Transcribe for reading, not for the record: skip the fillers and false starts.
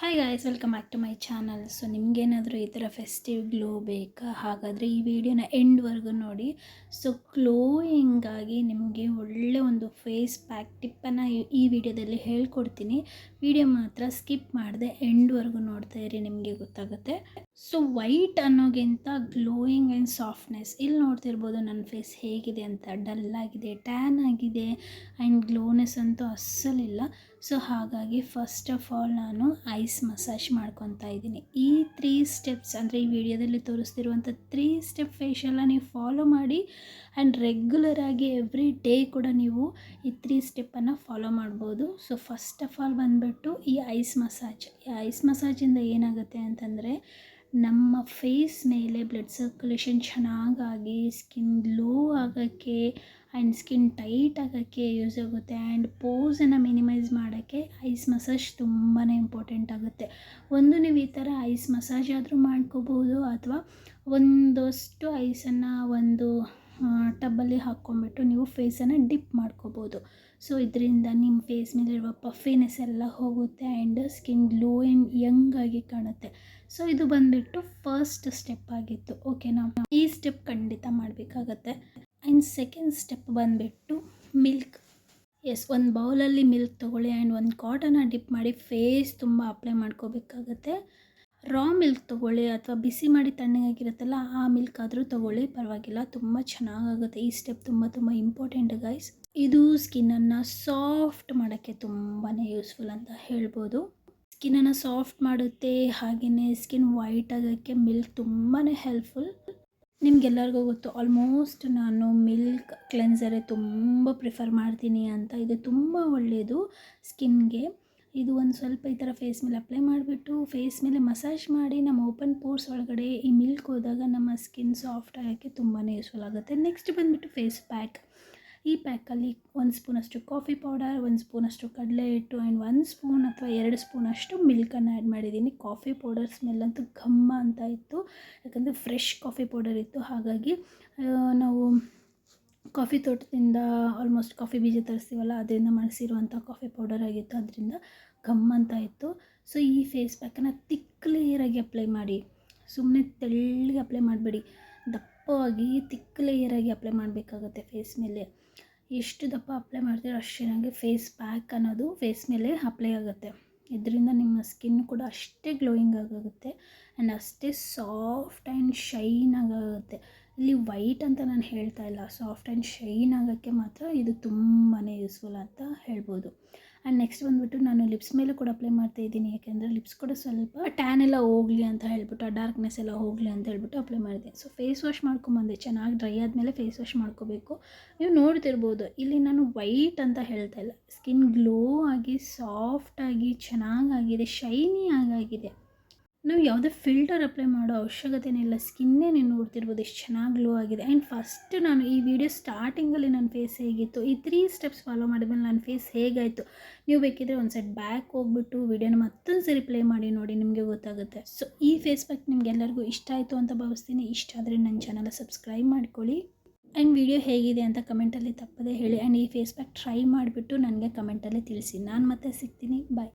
Hi guys, welcome back to my channel. So ನಿಮಗೇನಾದರೂ ಈ ಥರ ಫೆಸ್ಟಿವ್ ಗ್ಲೋ ಬೇಕಾ? ಹಾಗಾದರೆ ಈ ವಿಡಿಯೋನ ಎಂಡ್ವರೆಗೂ ನೋಡಿ. ಸೊ ಗ್ಲೋಯಿಂಗಾಗಿ ನಿಮಗೆ ಒಳ್ಳೆ ಒಂದು ಫೇಸ್ ಪ್ಯಾಕ್ ಟಿಪ್ಪನ್ನು ಈ ವಿಡಿಯೋದಲ್ಲಿ ಹೇಳ್ಕೊಡ್ತೀನಿ. ವಿಡಿಯೋ ಮಾತ್ರ ಸ್ಕಿಪ್ ಮಾಡದೆ ಎಂಡ್ವರೆಗೂ ನೋಡ್ತಾ ಇರಿ, ನಿಮಗೆ ಗೊತ್ತಾಗುತ್ತೆ. ಸೊ ವೈಟ್ ಅನ್ನೋಗಿಂತ ಗ್ಲೋಯಿಂಗ್ ಆ್ಯಂಡ್ ಸಾಫ್ಟ್ನೆಸ್. ಇಲ್ಲಿ ನೋಡ್ತಿರ್ಬೋದು ನನ್ನ ಫೇಸ್ ಹೇಗಿದೆ ಅಂತ. ಡಲ್ ಆಗಿದೆ, ಟ್ಯಾನ್ ಆಗಿದೆ ಆ್ಯಂಡ್ ಗ್ಲೋನೆಸ್ ಅಂತೂ ಅಸ್ಸಲಿಲ್ಲ. ಸೊ ಹಾಗಾಗಿ ಫಸ್ಟ್ ಆಫ್ ಆಲ್ ನಾನು ಐಸ್ ಮಸಾಜ್ ಮಾಡ್ಕೊತಾ ಇದ್ದೀನಿ. ಈ 3 ಸ್ಟೆಪ್ಸ್ ಅಂದರೆ ಈ ವಿಡಿಯೋದಲ್ಲಿ ತೋರಿಸ್ತಿರುವಂಥ 3 ಸ್ಟೆಪ್ ಫೇಶಿಯಲ್ನ ನೀವು ಫಾಲೋ ಮಾಡಿ ಆ್ಯಂಡ್ ರೆಗ್ಯುಲರಾಗಿ ಎವ್ರಿ ಡೇ ಕೂಡ ನೀವು ಈ 3 ಸ್ಟೆಪ್ಪನ್ನು ಫಾಲೋ ಮಾಡ್ಬೋದು. ಸೊ ಫಸ್ಟ್ ಆಫ್ ಆಲ್ ಬಂದುಬಿಟ್ಟು ಈ ಐಸ್ ಮಸಾಜ್. ಈ ಐಸ್ ಮಸಾಜಿಂದ ಏನಾಗುತ್ತೆ ಅಂತಂದರೆ ನಮ್ಮ ಫೇಸ್ ಮೇಲೆ ಬ್ಲಡ್ ಸರ್ಕ್ಯುಲೇಷನ್ ಚೆನ್ನಾಗಾಗಿ ಸ್ಕಿನ್ ಗ್ಲೋ ಆಗೋಕ್ಕೆ ಆ್ಯಂಡ್ ಸ್ಕಿನ್ ಟೈಟ್ ಆಗೋಕ್ಕೆ ಯೂಸ್ ಆಗುತ್ತೆ. ಆ್ಯಂಡ್ ಪೋಸನ್ನು ಮಿನಿಮೈಸ್ ಮಾಡೋಕ್ಕೆ ಐಸ್ ಮಸಾಜ್ ತುಂಬಾ ಇಂಪಾರ್ಟೆಂಟ್ ಆಗುತ್ತೆ. ನೀವು ಈ ಥರ ಐಸ್ ಮಸಾಜ್ ಆದರೂ ಮಾಡ್ಕೋಬೋದು, ಅಥವಾ ಒಂದಷ್ಟು ಐಸನ್ನು ಒಂದು ಟಬ್ಬಲ್ಲಿ ಹಾಕ್ಕೊಂಬಿಟ್ಟು ನೀವು ಫೇಸನ್ನು ಡಿಪ್ ಮಾಡ್ಕೋಬೋದು. ಸೊ ಇದರಿಂದ ನಿಮ್ಮ ಫೇಸ್ ಮೇಲಿರುವ ಪಫಿನೆಸ್ ಎಲ್ಲ ಹೋಗುತ್ತೆ and skin glow and Young ಆಗಿ ಕಾಣುತ್ತೆ. ಸೊ ಇದು ಬಂದುಬಿಟ್ಟು ಫಸ್ಟ್ ಸ್ಟೆಪ್ ಆಗಿತ್ತು. ಓಕೆನಾ? ಈ ಸ್ಟೆಪ್ ಖಂಡಿತ ಮಾಡಬೇಕಾಗತ್ತೆ. ಆ್ಯಂಡ್ ಸೆಕೆಂಡ್ ಸ್ಟೆಪ್ ಬಂದುಬಿಟ್ಟು ಮಿಲ್ಕ್. ಒಂದು ಬೌಲಲ್ಲಿ ಮಿಲ್ಕ್ ತೊಗೊಳ್ಳಿ ಆ್ಯಂಡ್ ಒಂದು ಕಾಟನ್ನ ಡಿಪ್ ಮಾಡಿ ಫೇಸ್ ತುಂಬ ಅಪ್ಲೈ ಮಾಡ್ಕೋಬೇಕಾಗತ್ತೆ. ರಾ ಮಿಲ್ಕ್ ತೊಗೊಳ್ಳಿ ಅಥವಾ ಬಿಸಿ ಮಾಡಿ ತಣ್ಣಗಾಗಿರುತ್ತಲ್ಲ ಆ ಮಿಲ್ಕ್ ಆದರೂ ತೊಗೊಳ್ಳಿ, ಪರವಾಗಿಲ್ಲ, ತುಂಬ ಚೆನ್ನಾಗಾಗುತ್ತೆ. ಈ ಸ್ಟೆಪ್ ತುಂಬ ಇಂಪಾರ್ಟೆಂಟ್ ಗೈಸ್. ಇದು ಸ್ಕಿನ್ನನ್ನು ಸಾಫ್ಟ್ ಮಾಡೋಕ್ಕೆ ತುಂಬಾ ಯೂಸ್ಫುಲ್ ಅಂತ ಹೇಳ್ಬೋದು. ಸ್ಕಿನ್ನನ್ನು ಸಾಫ್ಟ್ ಮಾಡುತ್ತೆ, ಹಾಗೆಯೇ ಸ್ಕಿನ್ ವೈಟ್ ಆಗೋಕ್ಕೆ ಮಿಲ್ಕ್ ತುಂಬಾ ಹೆಲ್ಪ್ಫುಲ್. ನಿಮಗೆಲ್ಲರಿಗೂ ಗೊತ್ತು, ಆಲ್ಮೋಸ್ಟ್ ನಾನು ಮಿಲ್ಕ್ ಕ್ಲೆನ್ಸರೇ ತುಂಬ ಪ್ರಿಫರ್ ಮಾಡ್ತೀನಿ ಅಂತ. ಇದು ತುಂಬ ಒಳ್ಳೆಯದು ಸ್ಕಿನ್ಗೆ. ಇದು ಒಂದು ಸ್ವಲ್ಪ ಈ ಥರ ಫೇಸ್ ಮೇಲೆ ಅಪ್ಲೈ ಮಾಡಿಬಿಟ್ಟು ಫೇಸ್ ಮೇಲೆ ಮಸಾಜ್ ಮಾಡಿ ನಮ್ಮ ಓಪನ್ ಪೋರ್ಸ್ ಒಳಗಡೆ ಈ ಮಿಲ್ಕ್ ಹೋದಾಗ ನಮ್ಮ ಸ್ಕಿನ್ ಸಾಫ್ಟ್ ಆಗೋಕ್ಕೆ ತುಂಬಾ ಯೂಸ್ಫುಲ್ ಆಗುತ್ತೆ. ನೆಕ್ಸ್ಟ್ ಬಂದುಬಿಟ್ಟು ಫೇಸ್ ಪ್ಯಾಕ್. ಈ ಪ್ಯಾಕಲ್ಲಿ 1 ಸ್ಪೂನಷ್ಟು ಕಾಫಿ ಪೌಡರ್, 1 ಸ್ಪೂನಷ್ಟು ಕಡಲೆ ಹಿಟ್ಟು ಆ್ಯಂಡ್ 1 ಸ್ಪೂನ್ ಅಥವಾ 2 ಸ್ಪೂನಷ್ಟು ಮಿಲ್ಕನ್ನು ಆ್ಯಡ್ ಮಾಡಿದ್ದೀನಿ. ಕಾಫಿ ಪೌಡರ್ ಸ್ಮೆಲ್ ಅಂತೂ ಘಮ್ಮ ಅಂತ ಇತ್ತು, ಯಾಕಂದರೆ ಫ್ರೆಶ್ ಕಾಫಿ ಪೌಡರ್ ಇತ್ತು. ಹಾಗಾಗಿ ನಾವು ಕಾಫಿ ತೋಟದಿಂದ ಆಲ್ಮೋಸ್ಟ್ ಕಾಫಿ ಬೀಜ ತರಿಸ್ತೀವಲ್ಲ, ಅದರಿಂದ ಮಾಡಿಸಿರುವಂಥ ಕಾಫಿ ಪೌಡರ್ ಆಗಿತ್ತು, ಅದರಿಂದ ಘಮ್ ಅಂತ ಇತ್ತು. ಸೊ ಈ ಫೇಸ್ ಪ್ಯಾಕನ್ನು ತಿಕ್ ಲೇಯರಾಗಿ ಅಪ್ಲೈ ಮಾಡಿ, ಸುಮ್ಮನೆ ತೆಳ್ಳಗೆ ಅಪ್ಲೈ ಮಾಡಬೇಡಿ, ದಪ್ಪವಾಗಿ ತಿಕ್ ಲೇಯರಾಗಿ ಅಪ್ಲೈ ಮಾಡಬೇಕಾಗುತ್ತೆ ಫೇಸ್ ಮೇಲೆ. ಎಷ್ಟು ದಪ್ಪ ಅಪ್ಲೈ ಮಾಡ್ತೀರೋ ಅಷ್ಟು ಚೆನ್ನಾಗಿ ಫೇಸ್ ಪ್ಯಾಕ್ ಅನ್ನೋದು ಫೇಸ್ ಮೇಲೆ ಅಪ್ಲೈ ಆಗುತ್ತೆ. ಇದರಿಂದ ನಿಮ್ಮ ಸ್ಕಿನ್ ಕೂಡ ಅಷ್ಟೇ ಗ್ಲೋಯಿಂಗ್ ಆಗುತ್ತೆ ಆ್ಯಂಡ್ ಅಷ್ಟೇ ಸಾಫ್ಟ್ ಆ್ಯಂಡ್ ಶೈನ್ ಆಗುತ್ತೆ. ಇಲ್ಲಿ ವೈಟ್ ಅಂತ ನಾನು ಹೇಳ್ತಾ ಇಲ್ಲ, ಸಾಫ್ಟ್ ಆ್ಯಂಡ್ ಶೈನ್ ಆಗೋಕ್ಕೆ ಮಾತ್ರ ಇದು ತುಂಬಾ ಯೂಸ್ಫುಲ್ ಅಂತ ಹೇಳ್ಬೋದು. ಆ್ಯಂಡ್ ನೆಕ್ಸ್ಟ್ ಬಂದುಬಿಟ್ಟು ನಾನು ಲಿಪ್ಸ್ ಮೇಲೆ ಕೂಡ ಅಪ್ಲೈ ಮಾಡ್ತಾ ಇದ್ದೀನಿ, ಯಾಕೆಂದರೆ ಲಿಪ್ಸ್ ಕೂಡ ಸ್ವಲ್ಪ ಟ್ಯಾನ್ ಎಲ್ಲ ಹೋಗಲಿ ಅಂತ ಹೇಳ್ಬಿಟ್ಟು, ಆ ಡಾರ್ಕ್ನೆಸ್ ಎಲ್ಲ ಹೋಗಲಿ ಅಂತ ಹೇಳ್ಬಿಟ್ಟು ಅಪ್ಲೈ ಮಾಡಿದೆ. ಸೊ ಫೇಸ್ ವಾಶ್ ಮಾಡ್ಕೊಂಬಂದೆ, ಚೆನ್ನಾಗಿ ಡ್ರೈ ಆದಮೇಲೆ ಫೇಸ್ ವಾಶ್ ಮಾಡ್ಕೋಬೇಕು. ನೀವು ನೋಡ್ತಿರ್ಬೋದು, ಇಲ್ಲಿ ನಾನು ವೈಟ್ ಅಂತ ಹೇಳ್ತಾ ಇಲ್ಲ, ಸ್ಕಿನ್ ಗ್ಲೋ ಆಗಿ ಸಾಫ್ಟಾಗಿ ಚೆನ್ನಾಗಾಗಿದೆ, ಶೈನಿ ಆಗಾಗಿದೆ. ನಾವು ಯಾವುದೇ ಫಿಲ್ಟರ್ ಅಪ್ಲೈ ಮಾಡೋ ಅವಶ್ಯಕತೆನೇ ಇಲ್ಲ, ಸ್ಕಿನ್ನೇ ನೀವು ನೋಡ್ತಿರ್ಬೋದು ಎಷ್ಟು ಚೆನ್ನಾಗಿ ಗ್ಲೋ ಆಗಿದೆ. ಆ್ಯಂಡ್ ಫಸ್ಟ್ ನಾನು ಈ ವಿಡಿಯೋ ಸ್ಟಾರ್ಟಿಂಗಲ್ಲಿ ನನ್ನ ಫೇಸ್ ಹೇಗಿತ್ತು, ಈ 3 ಸ್ಟೆಪ್ಸ್ ಫಾಲೋ ಮಾಡಿದ್ಮೇಲೆ ನನ್ನ ಫೇಸ್ ಹೇಗಾಯಿತು, ನೀವು ಬೇಕಿದ್ರೆ ಒಂದು ಸೆಟ್ ಬ್ಯಾಕ್ ಹೋಗ್ಬಿಟ್ಟು ವಿಡಿಯೋನ ಮತ್ತೊಂದು ಸರಿ ಪ್ಲೇ ಮಾಡಿ ನೋಡಿ, ನಿಮಗೆ ಗೊತ್ತಾಗುತ್ತೆ. ಸೊ ಈ ಫೇಸ್ ಪ್ಯಾಕ್ ನಿಮಗೆಲ್ಲರಿಗೂ ಇಷ್ಟ ಆಯಿತು ಅಂತ ಭಾವಿಸ್ತೀನಿ. ಇಷ್ಟ ಆದರೆ ನನ್ನ ಚಾನಲ್ ಸಬ್ಸ್ಕ್ರೈಬ್ ಮಾಡ್ಕೊಳ್ಳಿ ಆ್ಯಂಡ್ ವಿಡಿಯೋ ಹೇಗಿದೆ ಅಂತ ಕಮೆಂಟಲ್ಲಿ ತಪ್ಪದೇ ಹೇಳಿ. ಆ್ಯಂಡ್ ಈ ಫೇಸ್ ಪ್ಯಾಕ್ ಟ್ರೈ ಮಾಡಿಬಿಟ್ಟು ನನಗೆ ಕಮೆಂಟಲ್ಲಿ ತಿಳಿಸಿ. ನಾನು ಮತ್ತೆ ಸಿಗ್ತೀನಿ. ಬಾಯ್.